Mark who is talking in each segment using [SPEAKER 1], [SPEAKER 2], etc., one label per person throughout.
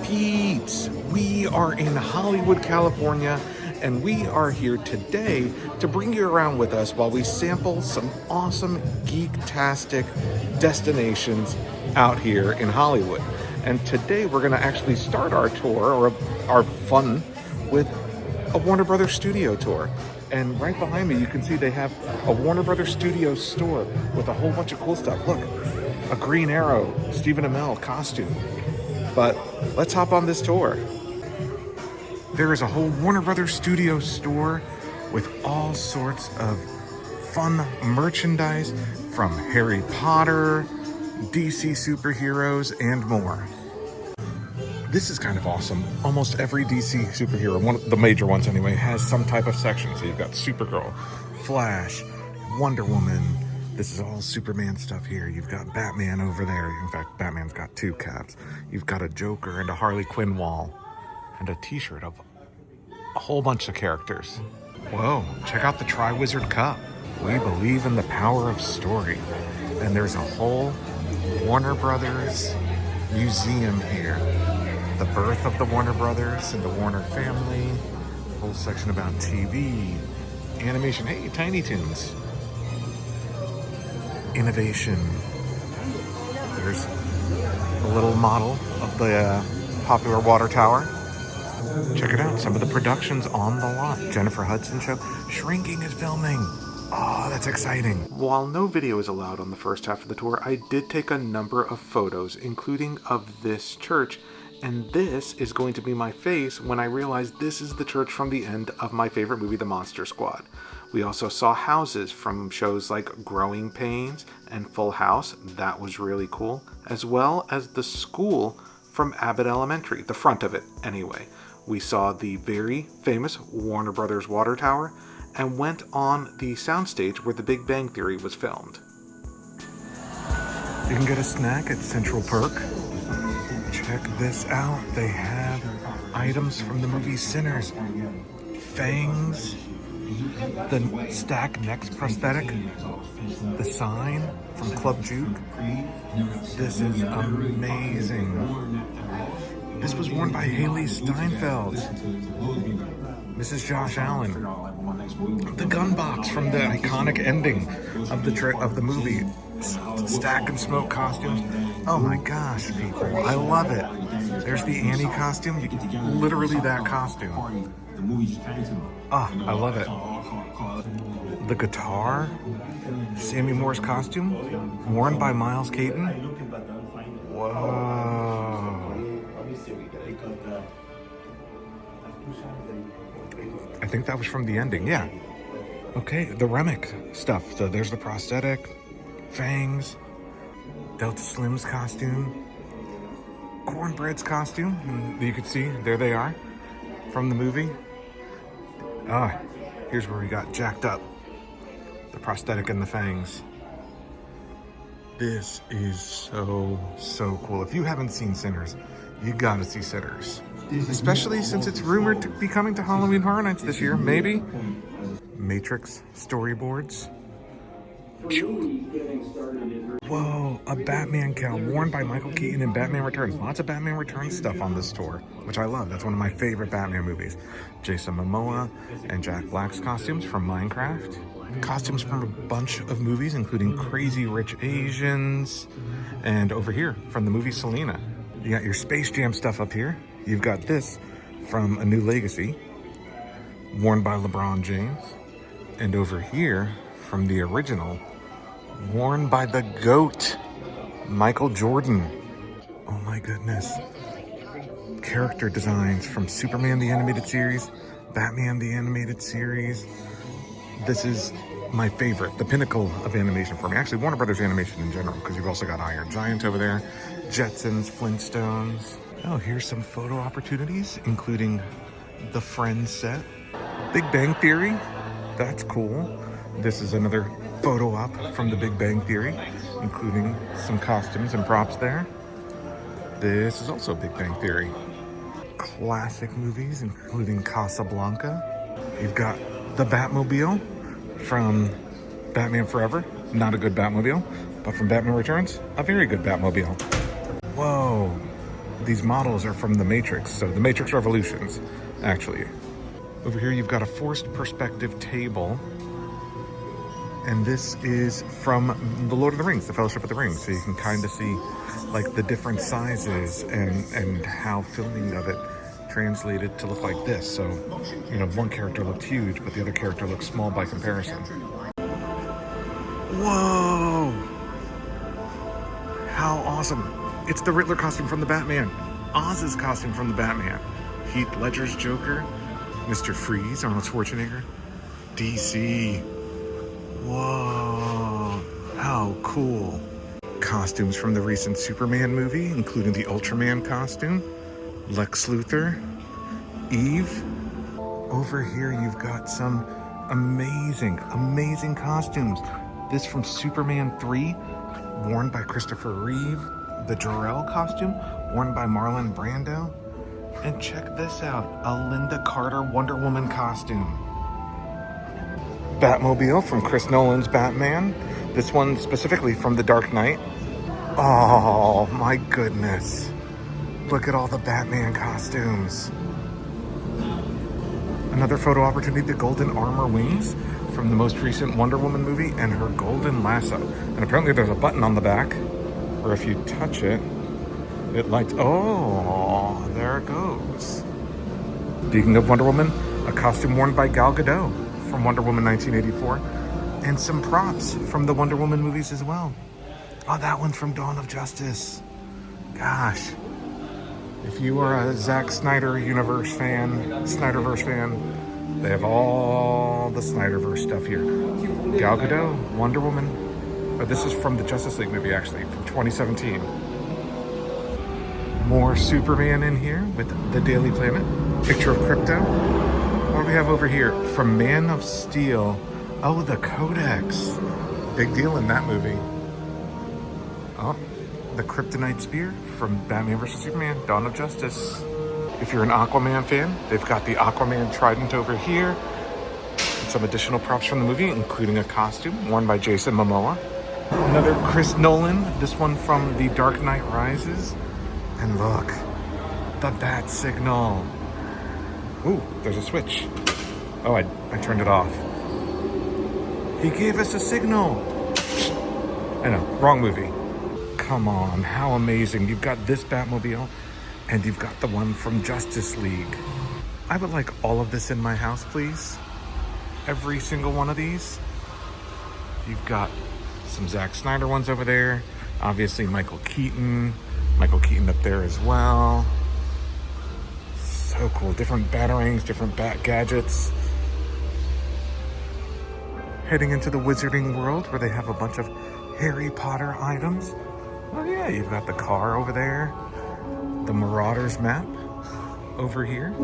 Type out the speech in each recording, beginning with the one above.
[SPEAKER 1] peeps? We are in Hollywood, California, and we are here today to bring you around with us while we sample some awesome geek-tastic destinations out here in Hollywood. And today we're going to actually start our tour, or our fun, with a Warner Brothers studio tour. And right behind me you can see they have a Warner Brothers studio store with a whole bunch of cool stuff. Look, a Green Arrow, Stephen Amell costume. But let's hop on this tour. There is a whole Warner Brothers studio store with all sorts of fun merchandise from Harry Potter, DC superheroes, and more. This is kind of awesome. Almost every DC superhero, one of the major ones anyway, has some type of section. So you've got Supergirl, Flash, Wonder Woman. This is all Superman stuff here. You've got Batman over there. In fact, Batman's got two caps. You've got a Joker and a Harley Quinn wall and a t-shirt of a whole bunch of characters. Whoa, check out the Tri-Wizard Cup. We believe in the power of story. And there's a whole Warner Brothers museum here. The birth of the Warner Brothers and the Warner family. A whole section about TV, animation. Hey, Tiny Toons. Innovation. There's a little model of the popular water tower. Check it out, some of the productions on the lot. Jennifer Hudson show. Shrinking is filming. Oh, that's exciting. While no video is allowed on the first half of the tour, I did take a number of photos, including of this church. And this is going to be my face when I realized this is the church from the end of my favorite movie, The Monster Squad. We also saw houses from shows like Growing Pains and Full House. That was really cool. As well as the school from Abbott Elementary, the front of it anyway. We saw the very famous Warner Brothers water tower and went on the soundstage where The Big Bang Theory was filmed. You can get a snack at Central Perk. Check this out. They have items from the movie Sinners. Fangs, the Stack Next prosthetic, the sign from Club Juke. This is amazing. This was worn by Haley Steinfeld. This is Josh Allen. The gun box from the iconic ending of the movie. Stack and Smoke costumes. Oh my gosh, people, I love it. There's the Annie costume, literally that costume. I love it. The guitar, Sammy Moore's costume, worn by Miles Caton. Whoa. I think that was from the ending, yeah. Okay, the Remick stuff. So there's the prosthetic, Fangs, Delta Slim's costume, Cornbread's costume. And you can see, there they are from the movie. Here's where we got jacked up. The prosthetic and the fangs. This is so cool. If you haven't seen Sinners, you gotta see Sinners. Especially since it's rumored to be coming to Halloween Horror Nights this year, maybe. Matrix storyboards. Whoa, a Batman cowl worn by Michael Keaton in Batman Returns. Lots of Batman Returns stuff on this tour, which I love. That's one of my favorite Batman movies. Jason Momoa and Jack Black's costumes from Minecraft. Costumes from a bunch of movies, including Crazy Rich Asians. And over here, from the movie Selena. You got your Space Jam stuff up here. You've got this from A New Legacy, worn by LeBron James. And over here, from the original, worn by the GOAT, Michael Jordan. Oh my goodness. Character designs from Superman the Animated Series, Batman the Animated Series. This is my favorite, the pinnacle of animation for me. Actually, Warner Brothers animation in general, because you've also got Iron Giant over there, Jetsons, Flintstones. Oh, here's some photo opportunities, including the Friends set. Big Bang Theory, that's cool. This is another photo op from the Big Bang Theory, including some costumes and props there. This is also Big Bang Theory. Classic movies, including Casablanca. You've got the Batmobile from Batman Forever. Not a good Batmobile, but from Batman Returns, a very good Batmobile. Whoa. these models are from The Matrix, so The Matrix Revolutions, actually. Over here you've got a forced perspective table, and this is from The Lord of the Rings, The Fellowship of the Ring, so you can kind of see like the different sizes and how filming of it translated to look like this. So, you know, one character looked huge, but the other character looked small by comparison. Whoa! How awesome! It's the Riddler costume from the Batman, Oz's costume from the Batman, Heath Ledger's Joker, Mr. Freeze, Arnold Schwarzenegger, DC. Whoa! How cool! Costumes from the recent Superman movie, including the Ultraman costume, Lex Luthor, Eve. Over here you've got some amazing costumes. This from Superman 3, worn by Christopher Reeve. The Jor-El costume, worn by Marlon Brando. And check this out, a Linda Carter Wonder Woman costume. Batmobile from Chris Nolan's Batman. This one specifically from The Dark Knight. Oh my goodness. Look at all the Batman costumes. Another photo opportunity, the Golden Armor Wings from the most recent Wonder Woman movie, and her golden lasso. And apparently there's a button on the back, or if you touch it, it lights. Oh, there it goes. Speaking of Wonder Woman, a costume worn by Gal Gadot from Wonder Woman 1984, and some props from the Wonder Woman movies as well. Oh, that one's from Dawn of Justice. Gosh, if you are a Zack Snyder Snyderverse fan, they have all the Snyderverse stuff here. Gal Gadot, Wonder Woman. Oh, this is from the Justice League movie, actually, from 2017. More Superman in here with the Daily Planet. Picture of Crypto. What do we have over here? From Man of Steel. Oh, the Codex. Big deal in that movie. Oh, the Kryptonite Spear from Batman vs. Superman, Dawn of Justice. If you're an Aquaman fan, they've got the Aquaman Trident over here. And some additional props from the movie, including a costume worn by Jason Momoa. Another Chris Nolan, this one from The Dark Knight Rises. And look, the bat signal. Ooh, there's a switch. Oh, I turned it off. He gave us a signal. I know, wrong movie. Come on, how amazing. You've got this Batmobile, and you've got the one from Justice League. I would like all of this in my house, please. Every single one of these. You've got some Zack Snyder ones over there. Obviously, Michael Keaton up there as well. So cool. Different batarangs, different bat gadgets. Heading into the Wizarding World, where they have a bunch of Harry Potter items. Oh yeah, you've got the car over there. The Marauders map over here.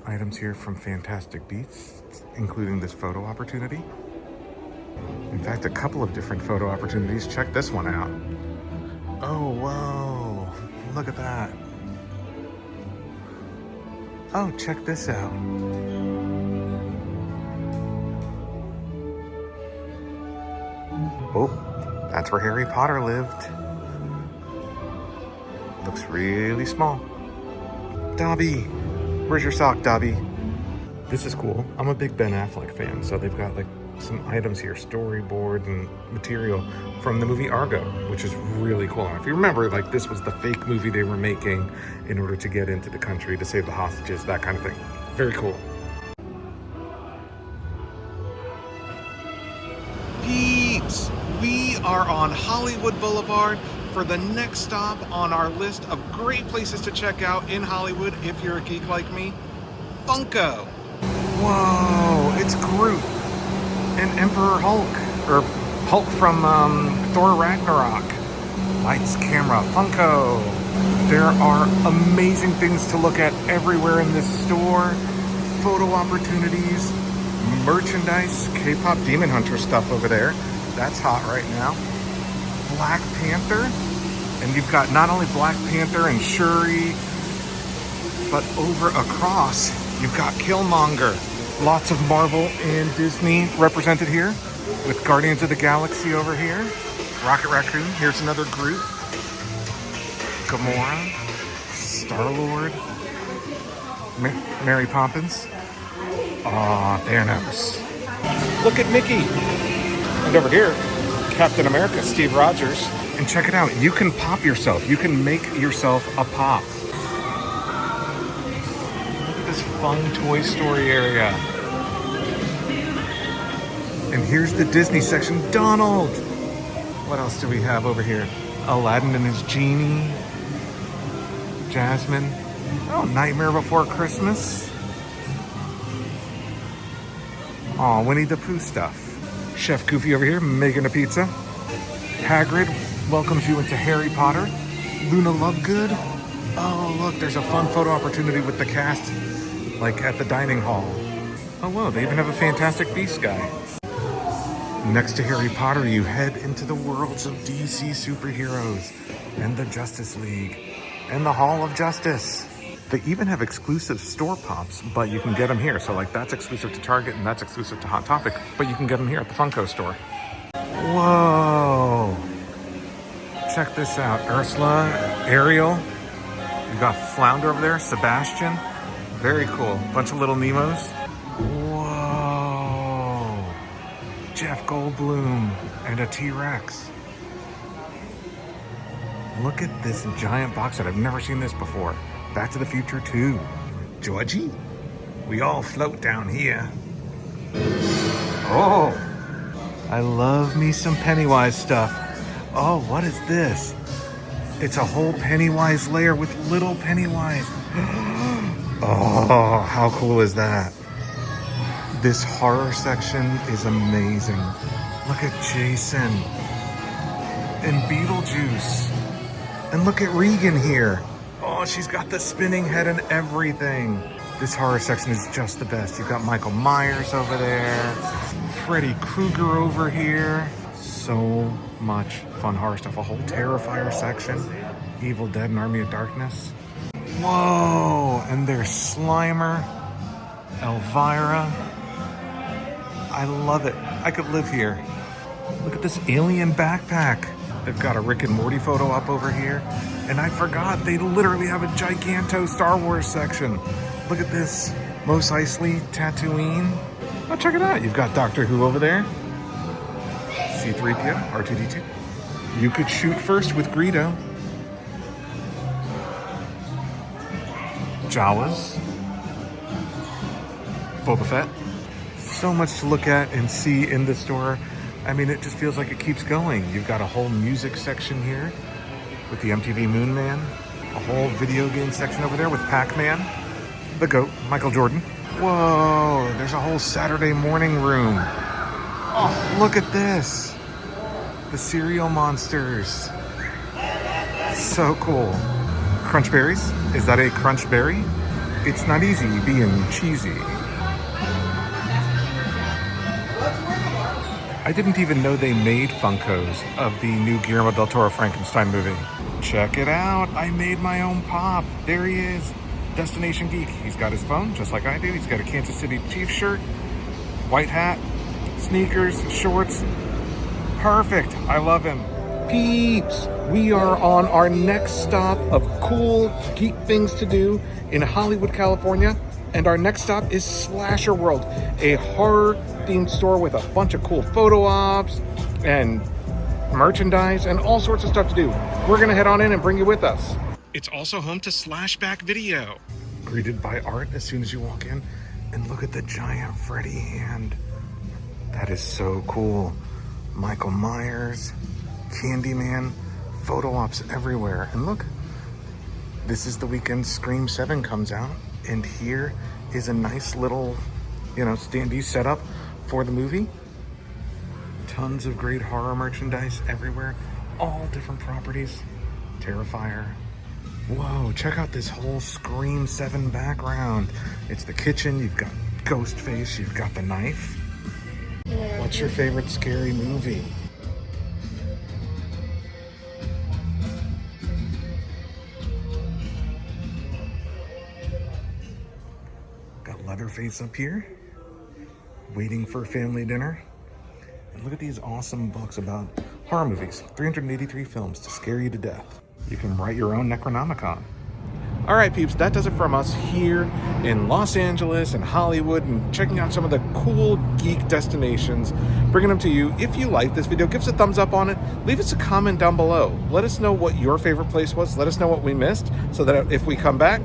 [SPEAKER 1] Items here from Fantastic Beasts, including this photo opportunity. In fact, a couple of different photo opportunities. Check this one out. Oh, whoa. Look at that. Oh, check this out. Oh, that's where Harry Potter lived. Looks really small. Dobby, where's your sock, Dobby? This is cool. I'm a big Ben Affleck fan, so they've got like some items here, storyboard and material from the movie Argo, which is really cool. And if you remember, like this was the fake movie they were making in order to get into the country to save the hostages, that kind of thing. Very cool. Peeps, we are on Hollywood Boulevard for the next stop on our list of great places to check out in Hollywood if you're a geek like me, Funko. Whoa, it's Groot and Emperor Hulk, or Hulk from Thor Ragnarok. Lights, camera, Funko. There are amazing things to look at everywhere in this store. Photo opportunities, merchandise, K-pop Demon Hunter stuff over there. That's hot right now. Black Panther, and you've got not only Black Panther and Shuri, but over across, you've got Killmonger. Lots of Marvel and Disney represented here, with Guardians of the Galaxy over here. Rocket Raccoon, here's another Groot. Gamora, Star-Lord, Mary Poppins. Aw, Thanos. Look at Mickey. And over here, Captain America, Steve Rogers. And check it out, you can pop yourself. You can make yourself a pop. Look at this fun Toy Story area. And here's the Disney section, Donald. What else do we have over here? Aladdin and his genie. Jasmine. Oh, Nightmare Before Christmas. Oh, Winnie the Pooh stuff. Chef Goofy over here making a pizza. Hagrid welcomes you into Harry Potter. Luna Lovegood. Oh, look, there's a fun photo opportunity with the cast, like at the dining hall. Oh, whoa, they even have a Fantastic Beasts guy. Next to Harry Potter, you head into the worlds of DC superheroes and the Justice League and the Hall of Justice. They even have exclusive store pops, but you can get them here. So like that's exclusive to Target and that's exclusive to Hot Topic, but you can get them here at the Funko store. Whoa. Check this out. Ursula, Ariel. You got Flounder over there, Sebastian. Very cool. Bunch of little Nemos. Whoa. Jeff Goldblum and a T-Rex. Look at this giant box set. I've never seen this before. Back to the Future 2. Georgie, we all float down here. Oh, I love me some Pennywise stuff. Oh, what is this? It's a whole Pennywise layer with little Pennywise. Oh, how cool is that? This horror section is amazing. Look at Jason and Beetlejuice. And look at Regan here. Oh, she's got the spinning head and everything. This horror section is just the best. You've got Michael Myers over there, Freddy Krueger over here. So much fun horror stuff. A whole Terrifier section. Evil Dead and Army of Darkness. Whoa, and there's Slimer, Elvira. I love it. I could live here. Look at this alien backpack. They've got a Rick and Morty photo up over here. And I forgot, they literally have a giganto Star Wars section. Look at this. Mos Eisley, Tatooine. Oh, check it out. You've got Doctor Who over there. C-3PO, R2-D2. You could shoot first with Greedo. Jawas. Boba Fett. So much to look at and see in the store. I mean, it just feels like it keeps going. You've got a whole music section here with the MTV Moon Man. A whole video game section over there with Pac-Man. The GOAT, Michael Jordan. Whoa, there's a whole Saturday morning room. Oh, look at this. The cereal monsters. So cool. Crunch berries. Is that a crunch berry? It's not easy being cheesy. I didn't even know they made Funkos of the new Guillermo del Toro Frankenstein movie. Check it out. I made my own pop. There he is. Destination Geek. He's got his phone, just like I do. He's got a Kansas City Chiefs shirt, white hat, sneakers, shorts. Perfect. I love him. Peeps, we are on our next stop of cool geek things to do in Hollywood, California. And our next stop is Slasher World, a horror-themed store with a bunch of cool photo ops and merchandise and all sorts of stuff to do. We're going to head on in and bring you with us. It's also home to Slashback Video. Greeted by art as soon as you walk in. And look at the giant Freddy hand. That is so cool. Michael Myers, Candyman, photo ops everywhere. And look, this is the weekend Scream 7 comes out. And here is a nice little, standee setup for the movie. Tons of great horror merchandise everywhere. All different properties. Terrifier. Whoa, check out this whole Scream 7 background. It's the kitchen, you've got Ghostface, you've got the knife. What's your favorite scary movie? Got Leatherface up here, waiting for family dinner. And look at these awesome books about horror movies. 383 films to scare you to death. You can write your own Necronomicon. All right, peeps, that does it from us here in Los Angeles and Hollywood, and checking out some of the cool geek destinations, bringing them to you. If you like this video, give us a thumbs up on it. Leave us a comment down below. Let us know what your favorite place was. Let us know what we missed so that if we come back,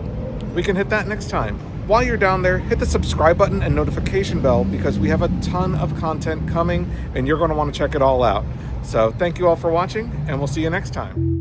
[SPEAKER 1] we can hit that next time. While you're down there, hit the subscribe button and notification bell because we have a ton of content coming and you're going to want to check it all out. So thank you all for watching, and we'll see you next time.